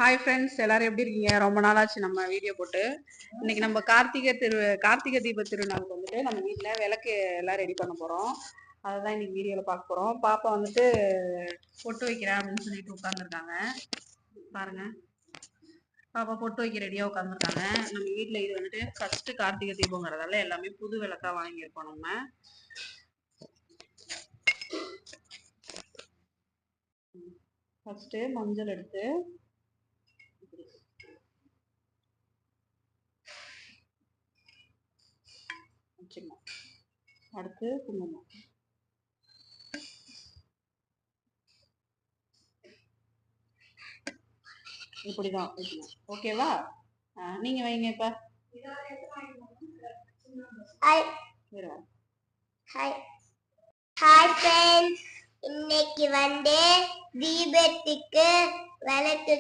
Hi friends, எல்லாரும் எப்படி இருக்கீங்க? ரொம்ப நாளாச்சு நம்ம வீடியோ போட்டு. இன்னைக்கு நம்ம கார்த்திகை தீப திருநாளுக்கு வந்துட்டு நம்ம வீட்டில் விளக்கு எல்லாம் ரெடி பண்ண போகிறோம். அதை தான் இன்னைக்கு வீடியோவில் பார்க்க போகிறோம். பாப்பா வந்துட்டு பொட்டு வைக்கிறேன் அப்படின்னு சொல்லிட்டு உட்காந்துருக்காங்க. பாருங்க, பாப்பா பொட்டு வைக்க ரெடியாக உட்காந்துருக்காங்க. நம்ம வீட்டில் இது வந்துட்டு ஃபர்ஸ்ட் கார்த்திகை தீபங்கிறதால எல்லாமே புது விளக்கா வாங்கியிருக்கோம். நம்ம ஃபர்ஸ்ட் மஞ்சள் எடுத்து வச்சுக்கணும். அடுத்து குங்குமம், இப்படிதான் வைக்கணும். ஓகேவா? நீங்க வைங்க. இப்ப ஹாய் ஃப்ரெண்ட்ஸ், இன்னைக்கு தீபத்துக்கு விளக்கு